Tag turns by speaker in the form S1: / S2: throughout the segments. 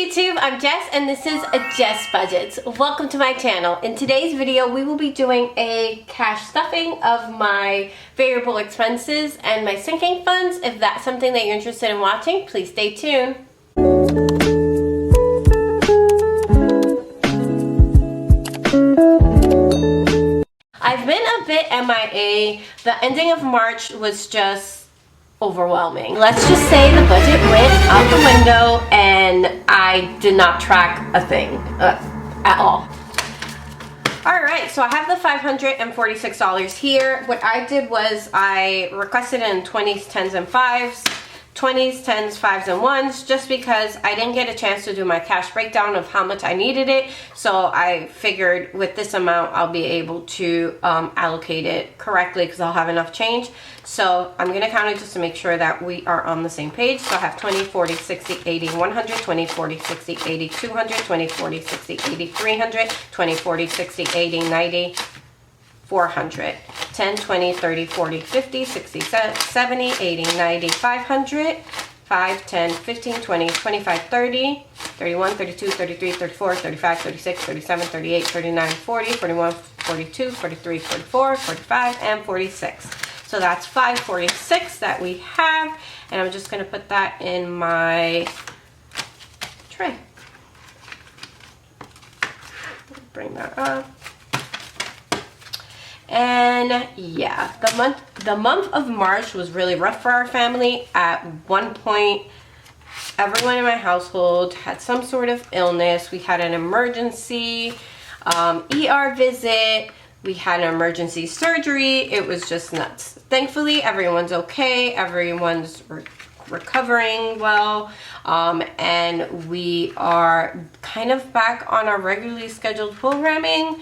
S1: YouTube, I'm Jess and this is a Jess Budgets. Welcome to my channel. In today's video we will be doing a cash stuffing of my variable expenses and my sinking funds. If that's something that you're interested in watching, please stay tuned. I've been a bit MIA. The ending of March was just overwhelming. Let's just say the budget went out the window and I did not track a thing at all. Alright, so I have the $546 here. What I did was I requested in 20s, 10s, and 5s. 20s, 10s, 5s, and 1s, just because I didn't get a chance to do my cash breakdown of how much I needed it. So I figured with this amount I'll be able to allocate it correctly because I'll have enough change. So I'm going to count it just to make sure that we are on the same page. So I have 20, 40, 60, 80, 100, 20, 40, 60, 80, 200, 20, 40, 60, 80, 300, 20, 40, 60, 80, 90, 400, 10, 20, 30, 40, 50, 60, 70, 80, 90, 500, 5, 10, 15, 20, 25, 30, 31, 32, 33, 34, 35, 36, 37, 38, 39, 40, 41, 42, 43, 44, 45, and 46. So that's 546 that we have, and I'm just going to put that in my tray. Bring that up. And yeah, the month of March was really rough for our family. At one point, everyone in my household had some sort of illness. We had an emergency ER visit. We had an emergency surgery. It was just nuts. Thankfully, everyone's okay. Everyone's recovering well. And we are kind of back on our regularly scheduled programming.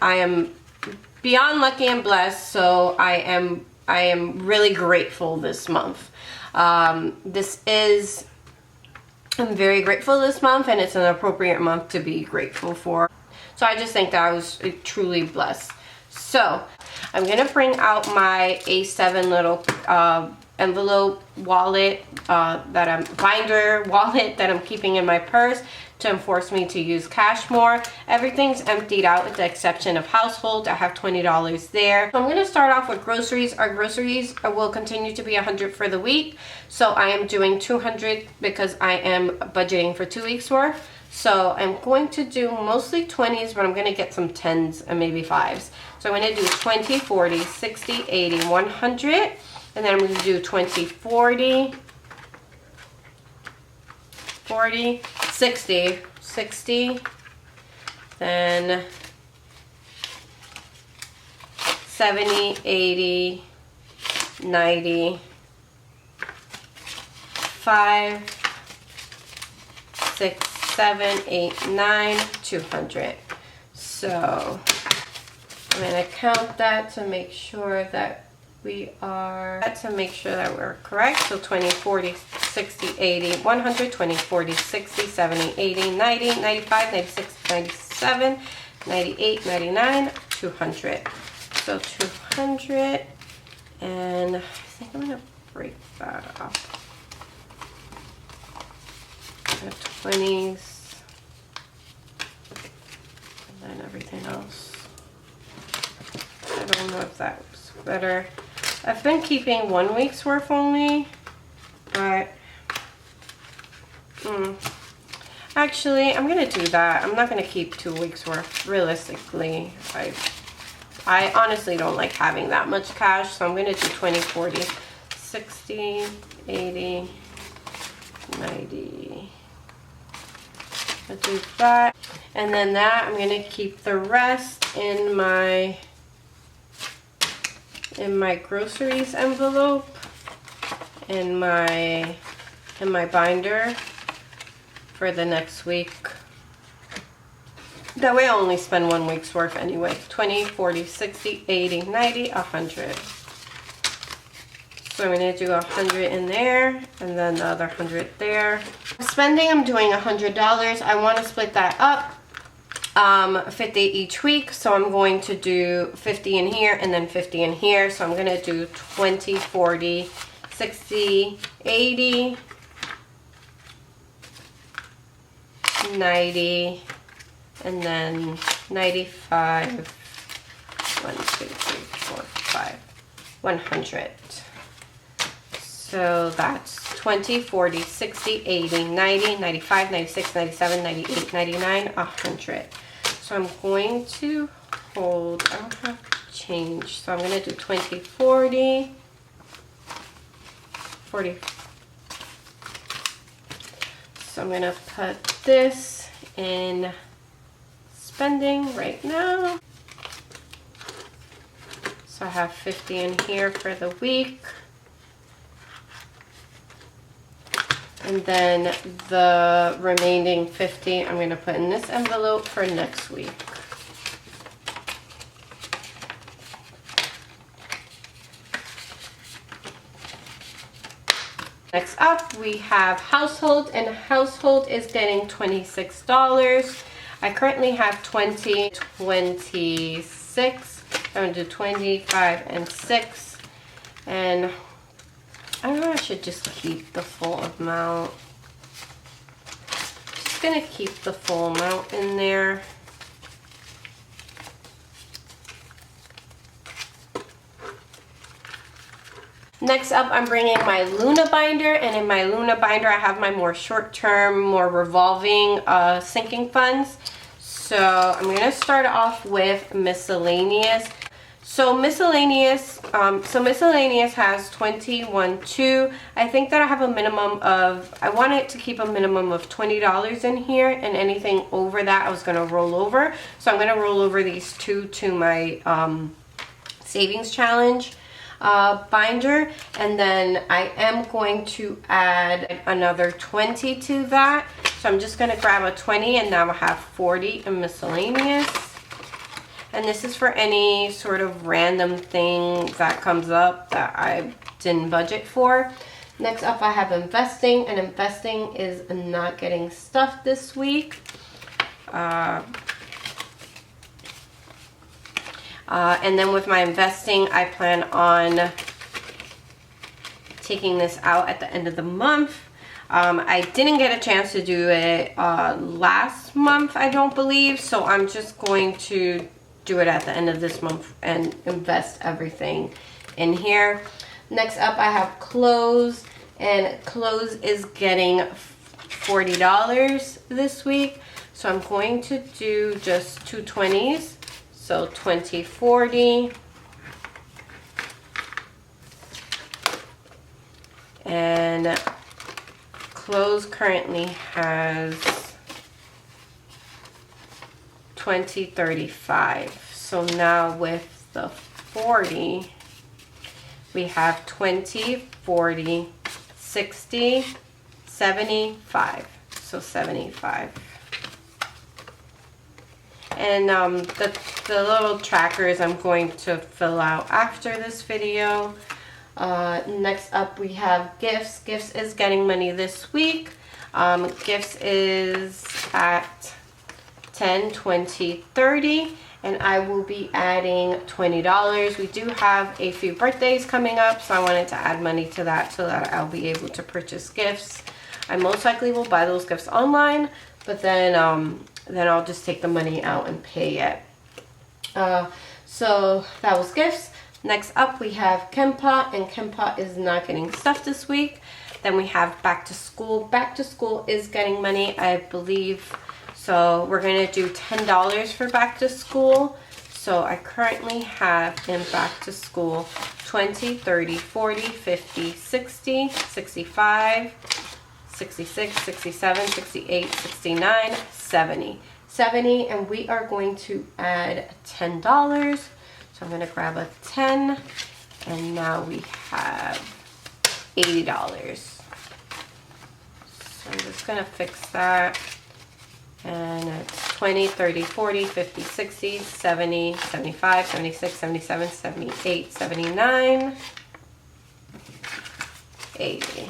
S1: I am beyond lucky and blessed, so I am really grateful this month. I'm very grateful this month, and it's an appropriate month to be grateful for. So I just think that I was truly blessed. So I'm gonna bring out my A7 little envelope wallet, binder wallet that I'm keeping in my purse to enforce me to use cash more. Everything's emptied out with the exception of household. I have $20 there. So I'm going to start off with groceries. Our groceries will continue to be $100 for the week. So I am doing $200 because I am budgeting for 2 weeks worth. So I'm going to do mostly 20s, but I'm going to get some 10s and maybe 5s. So I'm going to do 20, 40, 60, 80, 100. And then I'm going to do 20, 40, 40, 60, 60, then 70, 80, 90, 5, 6, 7, 8, 9, 200. So I'm going to count that to make sure that we're correct. So 20, 40, 60, 80, 100, 20, 40, 60, 70, 80, 90, 95, 96, 97, 98, 99, 200. So 200, and I think I'm going to break that up. 20s, and then everything else. I don't know if that's better. I've been keeping 1 week's worth only, but actually I'm gonna do that. I'm not gonna keep 2 weeks worth. Realistically, I honestly don't like having that much cash, so I'm gonna do 20, 40, 60, 80, 90. I'll do that, and then that I'm gonna keep the rest in my groceries envelope, in my binder for the next week. That way I'll only spend 1 week's worth anyway. 20, 40, 60, 80, 90, 100. So I'm going to do 100 in there, and then the other 100 there. Spending, I'm doing $100. I want to split that up. 50 each week, so I'm going to do 50 in here and then 50 in here. So I'm going to do 20, 40, 60, 80, 90, and then 95, 1, 2, 3, 4, 5, 100. So that's 20, 40, 60, 80, 90, 95, 96, 97, 98, 99, 100. So I'm going to hold, I don't have to change. So I'm going to do 20, 40, 40. So I'm going to put this in spending right now. So I have 50 in here for the week. And then the remaining 50 I'm going to put in this envelope for next week. Next up, we have household, and household is getting $26. I currently have 20, 26. I'm going to do 25 and 6. And I don't know, I should just keep the full amount. Just going to keep the full amount in there. Next up, I'm bringing my Luna binder, and in my Luna binder, I have my more short-term, more revolving sinking funds. So I'm going to start off with Miscellaneous. So Miscellaneous has 21.2. I think that I have a minimum of, I want it to keep a minimum of $20 in here, and anything over that I was going to roll over. So I'm going to roll over these two to my savings challenge binder, and then I am going to add another 20 to that. So I'm just going to grab a 20, and now I have 40 in Miscellaneous. And this is for any sort of random thing that comes up that I didn't budget for. Next up, I have investing, and investing is not getting stuffed this week. And then with my investing, I plan on taking this out at the end of the month. I didn't get a chance to do it last month, I don't believe, so I'm just going to do it at the end of this month and invest everything in here. Next up, I have clothes, and clothes is getting $40 this week, so I'm going to do just two 20s. So 20, 40, and clothes currently has 20, 35. So now with the 40, we have 20, 40, 60, 75. So 75. And the little trackers I'm going to fill out after this video. Next up, we have gifts. Gifts is getting money this week. Gifts is at 10, 20, 30, and I will be adding $20. We do have a few birthdays coming up, so I wanted to add money to that so that I'll be able to purchase gifts. I most likely will buy those gifts online, but then I'll just take the money out and pay it. So that was gifts. Next up, we have Kempa, and Kempa is not getting stuff this week. Then we have back to school. Back to school is getting money, I believe. So we're going to do $10 for back to school. So I currently have in back to school 20, 30, 40, 50, 60, 65, 66, 67, 68, 69, 70. 70, and we are going to add $10. So I'm going to grab a 10, and now we have $80. So I'm just going to fix that. And it's 20, 30, 40, 50, 60, 70, 75, 76, 77, 78, 79, 80.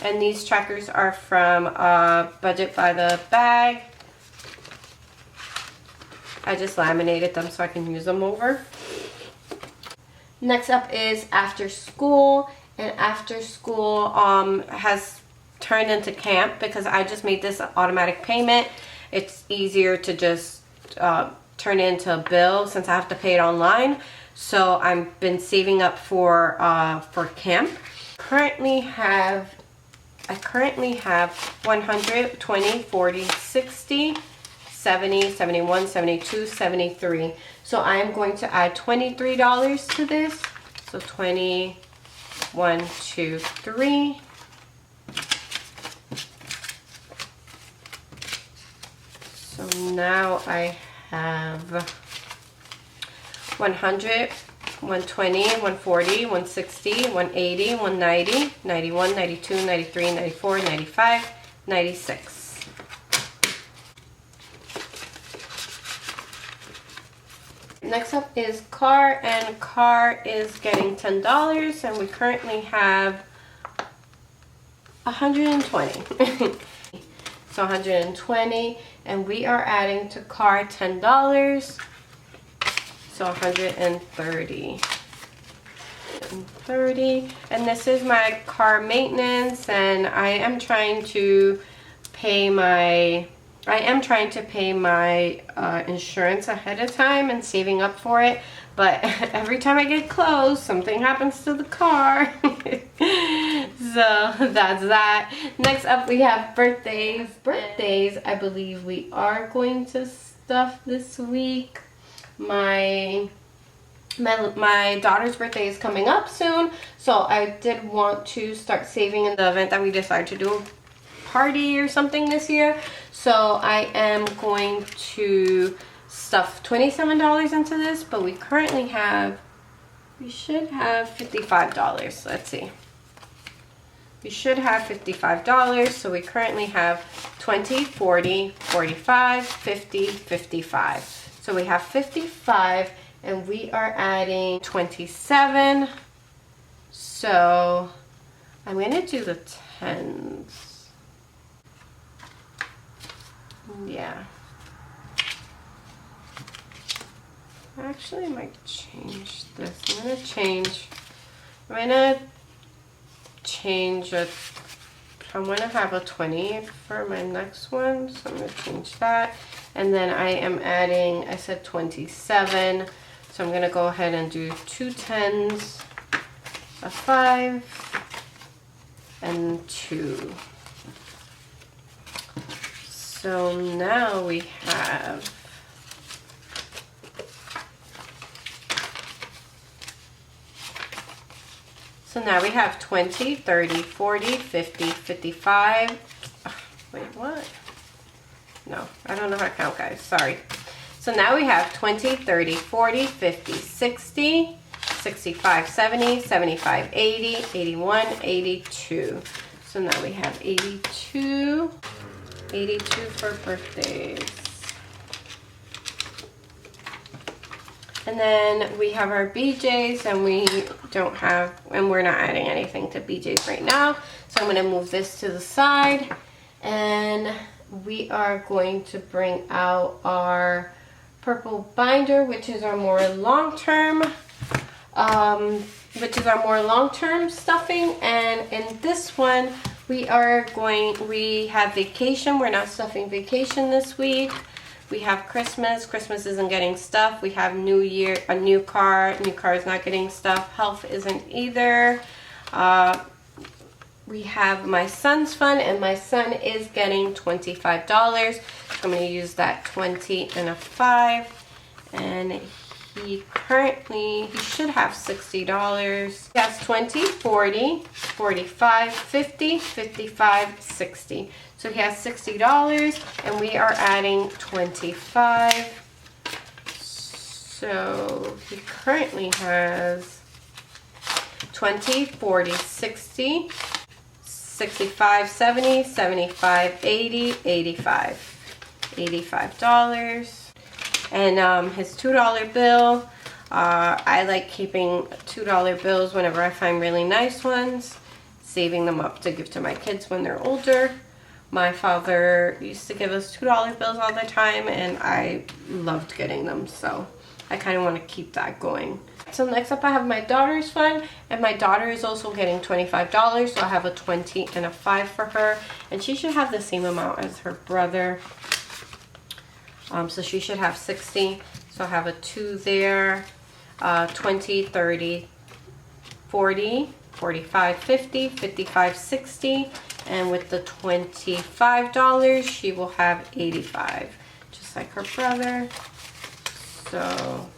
S1: And these trackers are from Budget by the Bag. I just laminated them so I can use them over. Next up is after school. And after school has turned into camp because I just made this automatic payment. It's easier to just turn it into a bill since I have to pay it online. So I've been saving up for camp. I currently have 100, 20, 40, 60, 70, 71, 72, 73. So I'm going to add $23 to this. So 20, 1, 2, 3. So now I have 100, 120, 140, 160, 180, 190, 91, 92, 93, 94, 95, 96. Next up is car, and car is getting $10, and we currently have 120. So 120, and we are adding to car $10. So 130. 130. And this is my car maintenance, and I am trying to pay my insurance ahead of time and saving up for it. But every time I get close, something happens to the car. So that's that. Next up, we have birthdays. Birthdays, I believe we are going to stuff this week. My daughter's birthday is coming up soon, so I did want to start saving in the event that we decide to do a party or something this year. So I am going to stuff $27 into this, but we should have $55. Let's see. We should have $55, so we currently have 20, 40, 45, 50, 55. So we have 55, and we are adding 27. So I'm going to do the 10s. Yeah. Actually, I might change this. I'm going to change it. I'm going to have a 20 for my next one, so I'm going to change that. And then I am adding, I said 27, so I'm going to go ahead and do 2 10s, a 5, and 2. So now we have So now we have 20, 30, 40, 50, 55. Wait, what? No, I don't know how to count, guys. Sorry. So now we have 20, 30, 40, 50, 60, 65, 70, 75, 80, 81, 82. So now we have 82. 82 for birthdays. And then we have our BJs, and we're not adding anything to BJs right now. So I'm going to move this to the side, and we are going to bring out our purple binder, which is our more long-term stuffing. And in this one, we have vacation. We're not stuffing vacation this week. We have Christmas. Christmas isn't getting stuffed. We have New Year, a new car. New car is not getting stuffed. Health isn't either. We have my son's fun, and my son is getting $25. So I'm going to use that 20 and a 5. And he should have $60. He has 20, 40, 45, 50, 55, 60. So he has $60, and we are adding 25. So he currently has 20, 40, 60, 65, 70, 75, 80, 85. $85. And his $2 bill. I like keeping $2 bills whenever I find really nice ones, saving them up to give to my kids when they're older. My father used to give us $2 bills all the time, and I loved getting them, so I kind of want to keep that going. So next up I have my daughter's fund, and my daughter is also getting $25, so I have a 20 and a 5 for her, and she should have the same amount as her brother. So she should have 60, so I have a 2 there, 20, 30, 40, 45, 50, 55, 60, and with the $25 she will have 85, just like her brother. So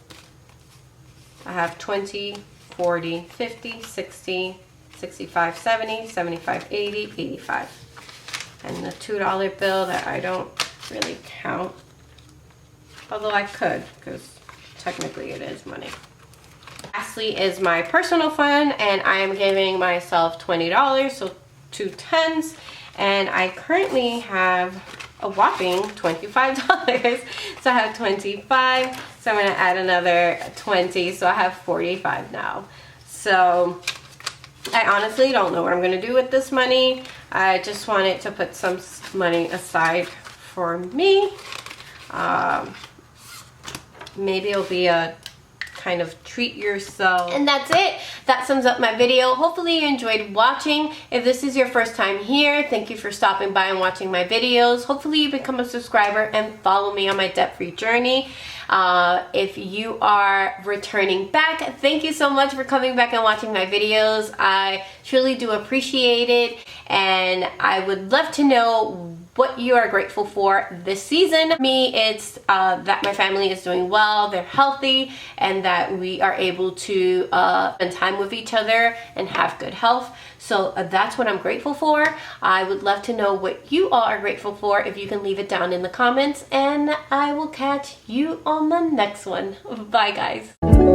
S1: I have 20, 40, 50, 60, 65, 70, 75, 80, 85. And the $2 bill that I don't really count, although I could, because technically it is money. Lastly is my personal fund, and I am giving myself $20, so 2 10s, and I currently have a whopping $25. So I have 25, so I'm going to add another 20, so I have 45 now. So I honestly don't know what I'm going to do with this money. I just wanted to put some money aside for me. Maybe it'll be a kind of treat yourself. And that's it. That sums up my video. Hopefully you enjoyed watching. If this is your first time here, thank you for stopping by and watching my videos. Hopefully you become a subscriber and follow me on my debt-free journey. If you are returning back, thank you so much for coming back and watching my videos. I truly do appreciate it, and I would love to know what you are grateful for this season. For me, it's that my family is doing well, they're healthy, and that we are able to spend time with each other and have good health. So that's what I'm grateful for. I would love to know what you all are grateful for. If you can leave it down in the comments, and I will catch you on the next one. Bye guys.